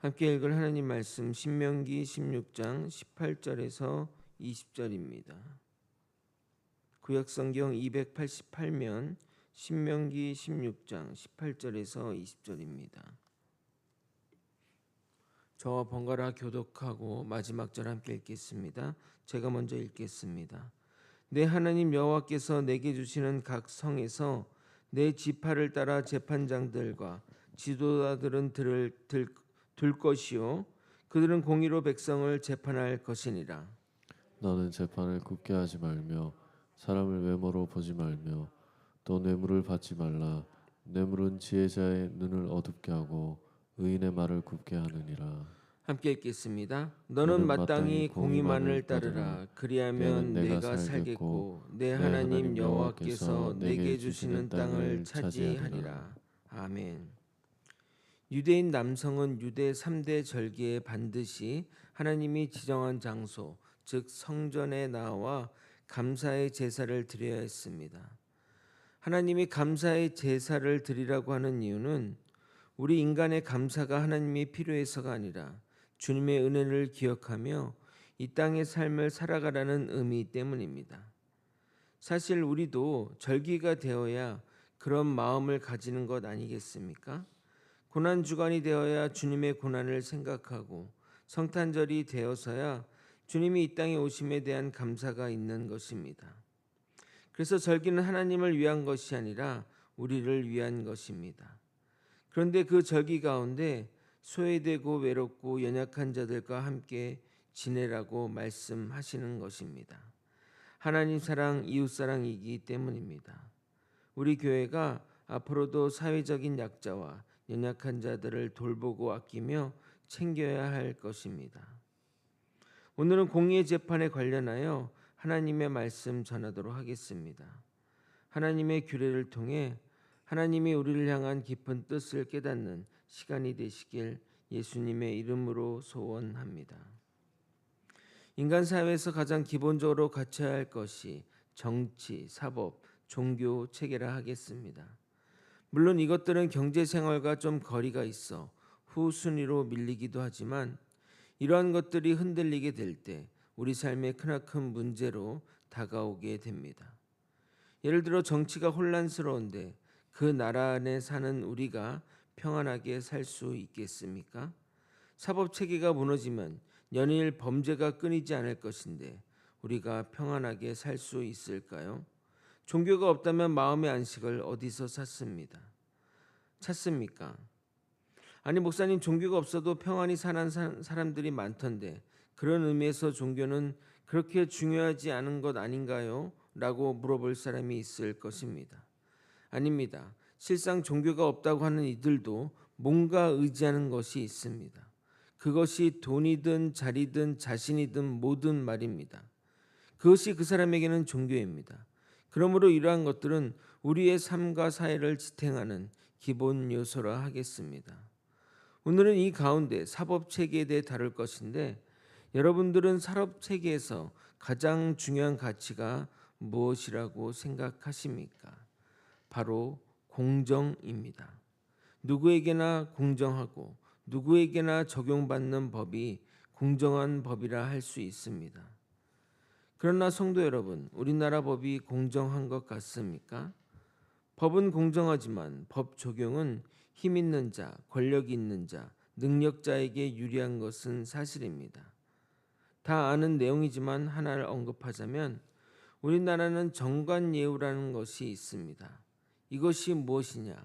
함께 읽을 하나님 말씀 신명기 16장 18절에서 20절입니다. 구약성경 288면 신명기 16장 18절에서 20절입니다. 저와 번갈아 교독하고 마지막 절 함께 읽겠습니다. 제가 먼저 읽겠습니다. 내 하나님 여호와께서 내게 주시는 각 성에서 내 지파를 따라 재판장들과 지도자들은 둘 것이요 그들은 공의로 백성을 재판할 것이니라. 너는 재판을 굳게 하지 말며 사람을 외모로 보지 말며 또 뇌물을 받지 말라. 뇌물은 지혜자의 눈을 어둡게 하고 의인의 말을 굽게 하느니라. 함께 읽겠습니다. 너는 마땅히 공의만을 따르라. 그리하면 내가 살겠고 내 하나님 여호와께서 내게 주시는 땅을 차지하리라. 아멘. 유대인 남성은 유대 3대 절기에 반드시 하나님이 지정한 장소, 즉 성전에 나와 감사의 제사를 드려야 했습니다. 하나님이 감사의 제사를 드리라고 하는 이유는 우리 인간의 감사가 하나님이 필요해서가 아니라 주님의 은혜를 기억하며 이 땅의 삶을 살아가라는 의미 때문입니다. 사실 우리도 절기가 되어야 그런 마음을 가지는 것 아니겠습니까? 고난주간이 되어야 주님의 고난을 생각하고 성탄절이 되어서야 주님이 이 땅에 오심에 대한 감사가 있는 것입니다. 그래서 절기는 하나님을 위한 것이 아니라 우리를 위한 것입니다. 그런데 그 절기 가운데 소외되고 외롭고 연약한 자들과 함께 지내라고 말씀하시는 것입니다. 하나님 사랑, 이웃 사랑이기 때문입니다. 우리 교회가 앞으로도 사회적인 약자와 연약한 자들을 돌보고 아끼며 챙겨야 할 것입니다. 오늘은 공의의 재판에 관련하여 하나님의 말씀 전하도록 하겠습니다. 하나님의 규례를 통해 하나님이 우리를 향한 깊은 뜻을 깨닫는 시간이 되시길 예수님의 이름으로 소원합니다. 인간 사회에서 가장 기본적으로 갖춰야 할 것이 정치, 사법, 종교 체계라 하겠습니다. 물론 이것들은 경제 생활과 좀 거리가 있어 후순위로 밀리기도 하지만 이러한 것들이 흔들리게 될 때 우리 삶에 크나큰 문제로 다가오게 됩니다. 예를 들어 정치가 혼란스러운데 그 나라 안에 사는 우리가 평안하게 살 수 있겠습니까? 사법 체계가 무너지면 연일 범죄가 끊이지 않을 것인데 우리가 평안하게 살 수 있을까요? 종교가 없다면 마음의 안식을 어디서 찾습니까? 아니 목사님, 종교가 없어도 평안히 사는 사람들이 많던데 그런 의미에서 종교는 그렇게 중요하지 않은 것 아닌가요? 라고 물어볼 사람이 있을 것입니다. 아닙니다. 실상 종교가 없다고 하는 이들도 뭔가 의지하는 것이 있습니다. 그것이 돈이든 자리든 자신이든 모든 말입니다. 그것이 그 사람에게는 종교입니다. 그러므로 이러한 것들은 우리의 삶과 사회를 지탱하는 기본 요소라 하겠습니다. 오늘은 이 가운데 사법체계에 대해 다룰 것인데 여러분들은 사법체계에서 가장 중요한 가치가 무엇이라고 생각하십니까? 바로 공정입니다. 누구에게나 공정하고 누구에게나 적용받는 법이 공정한 법이라 할 수 있습니다. 그러나 성도 여러분, 우리나라 법이 공정한 것 같습니까? 법은 공정하지만 법 적용은 힘 있는 자, 권력 있는 자, 능력자에게 유리한 것은 사실입니다. 다 아는 내용이지만 하나를 언급하자면 우리나라는 정관예우라는 것이 있습니다. 이것이 무엇이냐?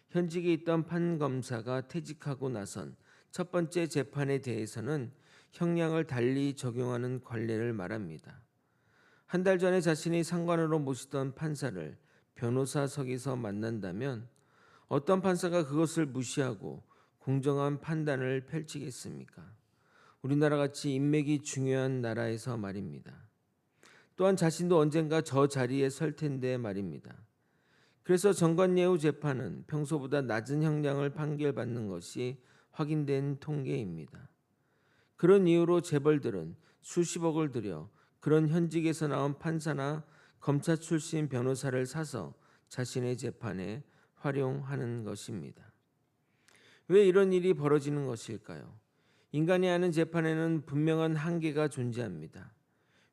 현직에 있던 판검사가 퇴직하고 나선 첫 번째 재판에 대해서는 형량을 달리 적용하는 관례를 말합니다. 한 달 전에 자신이 상관으로 모시던 판사를 변호사석에서 만난다면 어떤 판사가 그것을 무시하고 공정한 판단을 펼치겠습니까? 우리나라같이 인맥이 중요한 나라에서 말입니다. 또한 자신도 언젠가 저 자리에 설 텐데 말입니다. 그래서 정관예우 재판은 평소보다 낮은 형량을 판결받는 것이 확인된 통계입니다. 그런 이유로 재벌들은 수십억을 들여 그런 현직에서 나온 판사나 검사 출신 변호사를 사서 자신의 재판에 활용하는 것입니다. 왜 이런 일이 벌어지는 것일까요? 인간이 하는 재판에는 분명한 한계가 존재합니다.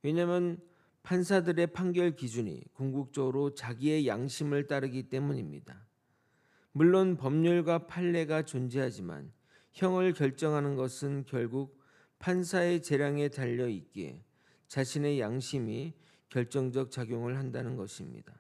왜냐하면 판사들의 판결 기준이 궁극적으로 자기의 양심을 따르기 때문입니다. 물론 법률과 판례가 존재하지만 형을 결정하는 것은 결국 판사의 재량에 달려 있기에 자신의 양심이 결정적 작용을 한다는 것입니다.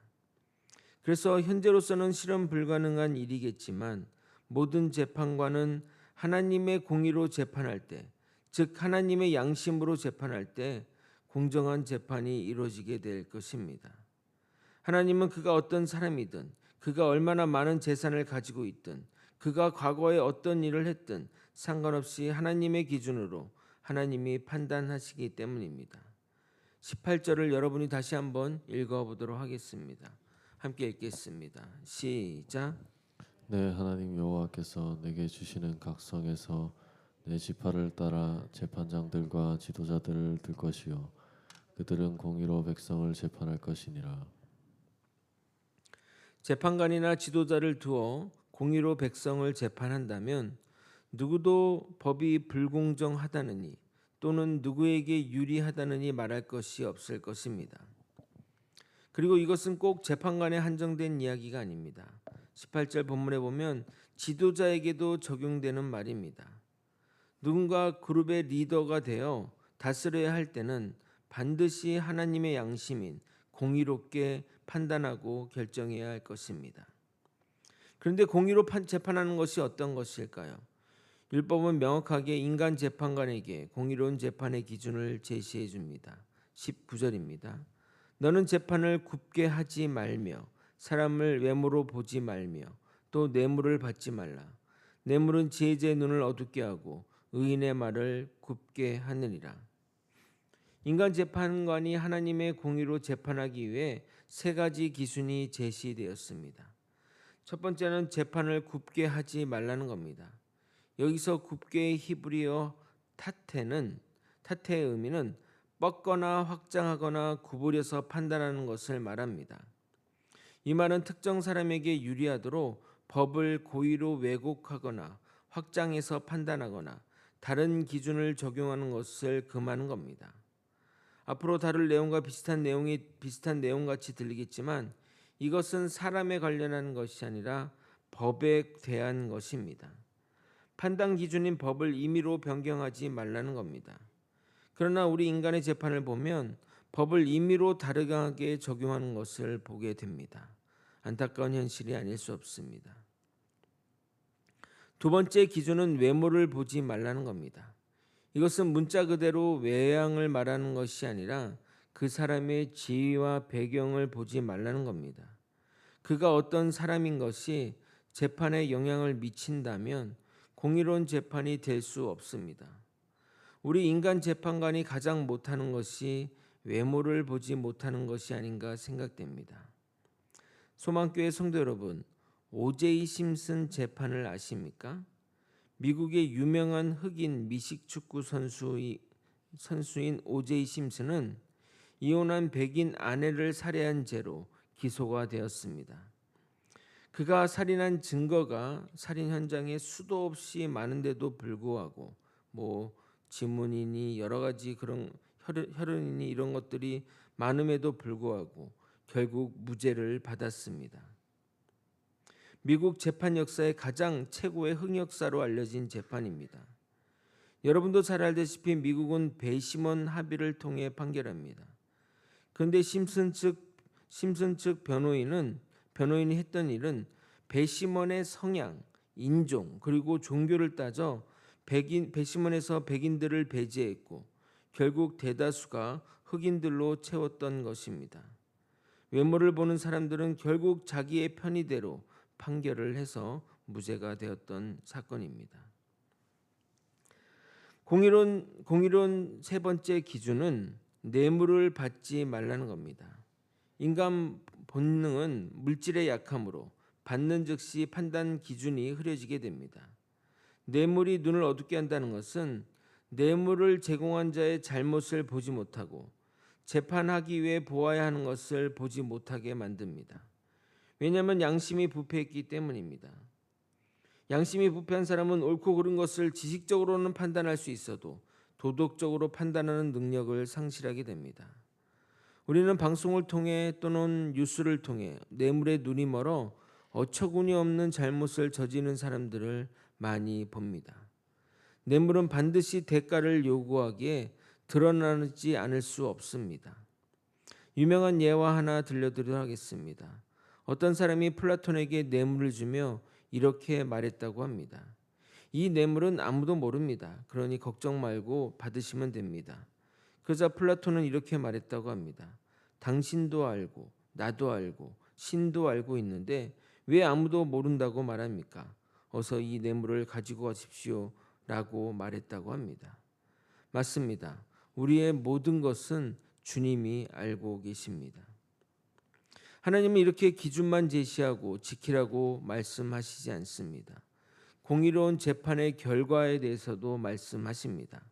그래서 현재로서는 실현 불가능한 일이겠지만 모든 재판관은 하나님의 공의로 재판할 때, 즉 하나님의 양심으로 재판할 때 공정한 재판이 이루어지게 될 것입니다. 하나님은 그가 어떤 사람이든, 그가 얼마나 많은 재산을 가지고 있든, 그가 과거에 어떤 일을 했든 상관없이 하나님의 기준으로 하나님이 판단하시기 때문입니다. 18절을 여러분이 다시 한번 읽어보도록 하겠습니다. 함께 읽겠습니다. 시작. 내 하나님 여호와께서 내게 주시는 각성에서 내 지파를 따라 재판장들과 지도자들을 들 것이요 그들은 공의로 백성을 재판할 것이니라. 재판관이나 지도자를 두어 공의로 백성을 재판한다면 누구도 법이 불공정하다느니 또는 누구에게 유리하다느니 말할 것이 없을 것입니다. 그리고 이것은 꼭 재판관에 한정된 이야기가 아닙니다. 18절 본문에 보면 지도자에게도 적용되는 말입니다. 누군가 그룹의 리더가 되어 다스려야 할 때는 반드시 하나님의 양심인 공의롭게 판단하고 결정해야 할 것입니다. 그런데 공의로 재판하는 것이 어떤 것일까요? 율법은 명확하게 인간 재판관에게 공의로운 재판의 기준을 제시해 줍니다. 19절입니다. 너는 재판을 굽게 하지 말며 사람을 외모로 보지 말며 또 뇌물을 받지 말라. 뇌물은 지혜자의 눈을 어둡게 하고 의인의 말을 굽게 하느니라. 인간 재판관이 하나님의 공의로 재판하기 위해 세 가지 기준이 제시되었습니다. 첫 번째는 재판을 굽게 하지 말라는 겁니다. 여기서 굽게의 히브리어 타테의 의미는 뻗거나 확장하거나 구부려서 판단하는 것을 말합니다. 이 말은 특정 사람에게 유리하도록 법을 고의로 왜곡하거나 확장해서 판단하거나 다른 기준을 적용하는 것을 금하는 겁니다. 앞으로 다룰 내용과 비슷한 내용 같이 들리겠지만 이것은 사람에 관련한 것이 아니라 법에 대한 것입니다. 판단 기준인 법을 임의로 변경하지 말라는 겁니다. 그러나 우리 인간의 재판을 보면 법을 임의로 다르게 적용하는 것을 보게 됩니다. 안타까운 현실이 아닐 수 없습니다. 두 번째 기준은 외모를 보지 말라는 겁니다. 이것은 문자 그대로 외양을 말하는 것이 아니라 그 사람의 지위와 배경을 보지 말라는 겁니다. 그가 어떤 사람인 것이 재판에 영향을 미친다면 공의로운 재판이 될 수 없습니다. 우리 인간 재판관이 가장 못하는 것이 외모를 보지 못하는 것이 아닌가 생각됩니다. 소망교회 성도 여러분, 오제이 심슨 재판을 아십니까? 미국의 유명한 흑인 미식축구 선수인 오제이 심슨은 이혼한 백인 아내를 살해한 죄로 기소가 되었습니다. 그가 살인한 증거가 살인 현장에 수도 없이 많은데도 불구하고 지문이니 여러 가지 그런 혈흔이니 이런 것들이 많음에도 불구하고 결국 무죄를 받았습니다. 미국 재판 역사의 가장 최고의 흑역사로 알려진 재판입니다. 여러분도 잘 알다시피 미국은 배심원 합의를 통해 판결합니다. 그런데 심슨 측 변호인이 했던 일은 배심원의 성향, 인종 그리고 종교를 따져 배심원에서 백인들을 배제했고 결국 대다수가 흑인들로 채웠던 것입니다. 외모를 보는 사람들은 결국 자기의 편의대로 판결을 해서 무죄가 되었던 사건입니다. 공의로운 세 번째 기준은 뇌물을 받지 말라는 겁니다. 인간 본능은 물질의 약함으로 받는 즉시 판단 기준이 흐려지게 됩니다. 뇌물이 눈을 어둡게 한다는 것은 뇌물을 제공한 자의 잘못을 보지 못하고 재판하기 위해 보아야 하는 것을 보지 못하게 만듭니다. 왜냐하면 양심이 부패했기 때문입니다. 양심이 부패한 사람은 옳고 그른 것을 지식적으로는 판단할 수 있어도 도덕적으로 판단하는 능력을 상실하게 됩니다. 우리는 방송을 통해 또는 뉴스를 통해 뇌물에 눈이 멀어 어처구니 없는 잘못을 저지르는 사람들을 많이 봅니다. 뇌물은 반드시 대가를 요구하기에 드러나지 않을 수 없습니다. 유명한 예화 하나 들려드리도록 하겠습니다. 어떤 사람이 플라톤에게 뇌물을 주며 이렇게 말했다고 합니다. 이 뇌물은 아무도 모릅니다. 그러니 걱정 말고 받으시면 됩니다. 그러자 플라톤은 이렇게 말했다고 합니다. 당신도 알고 나도 알고 신도 알고 있는데 왜 아무도 모른다고 말합니까? 어서 이 뇌물을 가지고 가십시오 라고 말했다고 합니다. 맞습니다. 우리의 모든 것은 주님이 알고 계십니다. 하나님은 이렇게 기준만 제시하고 지키라고 말씀하시지 않습니다. 공의로운 재판의 결과에 대해서도 말씀하십니다.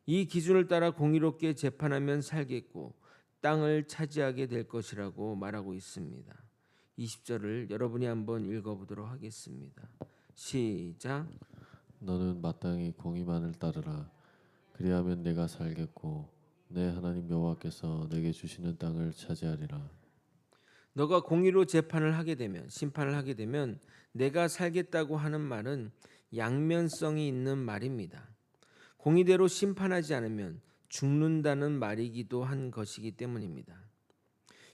이 기준을 따라 공의롭게 재판하면 살겠고 땅을 차지하게 될 것이라고 말하고 있습니다. 20절을 여러분이 한번 읽어보도록 하겠습니다. 시작. 너는 마땅히 공의만을 따르라. 그리하면 내가 살겠고 내 하나님 여호와께서 내게 주시는 땅을 차지하리라. 너가 공의로 재판을 하게 되면 심판을 하게 되면 내가 살겠다고 하는 말은 양면성이 있는 말입니다. 공의대로 심판하지 않으면 죽는다는 말이기도 한 것이기 때문입니다.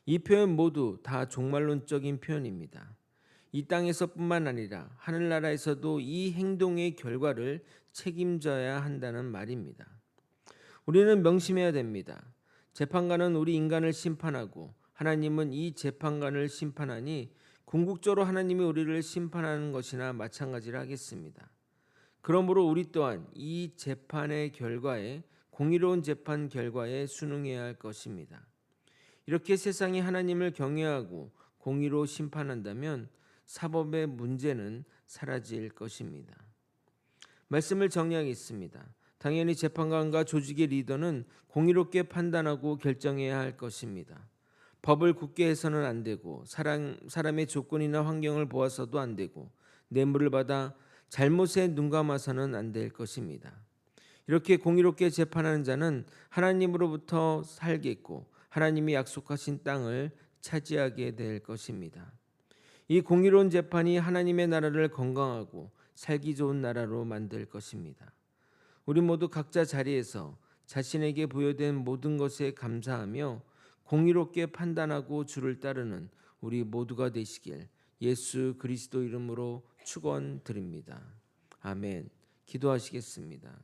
이 표현 모두 다 종말론적인 표현입니다. 이 땅에서뿐만 아니라 하늘나라에서도 이 행동의 결과를 책임져야 한다는 말입니다. 우리는 명심해야 됩니다. 재판관은 우리 인간을 심판하고 하나님은 이 재판관을 심판하니 궁극적으로 하나님이 우리를 심판하는 것이나 마찬가지라 하겠습니다. 그러므로 우리 또한 이 재판의 결과에 공의로운 재판 결과에 순응해야 할 것입니다. 이렇게 세상이 하나님을 경외하고 공의로 심판한다면 사법의 문제는 사라질 것입니다. 말씀을 정리하겠습니다. 당연히 재판관과 조직의 리더는 공의롭게 판단하고 결정해야 할 것입니다. 법을 굳게 해서는 안 되고 사람의 조건이나 환경을 보아서도 안 되고 뇌물을 받아 잘못에 눈감아서는 안 될 것입니다. 이렇게 공의롭게 재판하는 자는 하나님으로부터 살겠고 하나님이 약속하신 땅을 차지하게 될 것입니다. 이 공의로운 재판이 하나님의 나라를 건강하고 살기 좋은 나라로 만들 것입니다. 우리 모두 각자 자리에서 자신에게 부여된 모든 것에 감사하며 공의롭게 판단하고 주를 따르는 우리 모두가 되시길 예수 그리스도 이름으로 축원드립니다. 아멘. 기도하시겠습니다.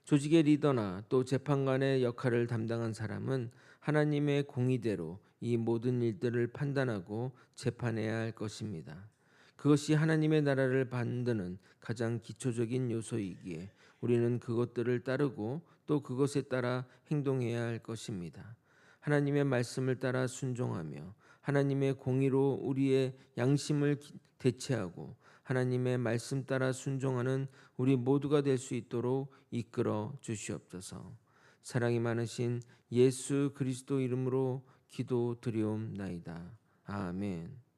조직의 리더나 또 재판관의 역할을 담당한 사람은 하나님의 공의대로 이 모든 일들을 판단하고 재판해야 할 것입니다. 그것이 하나님의 나라를 만드는 가장 기초적인 요소이기에 우리는 그것들을 따르고 또 그것에 따라 행동해야 할 것입니다. 하나님의 말씀을 따라 순종하며 하나님의 공의로 우리의 양심을 대체하고 하나님의 말씀 따라 순종하는 우리 모두가 될 수 있도록 이끌어 주시옵소서. 사랑이 많으신 예수 그리스도 이름으로 기도드리옵나이다. 아멘.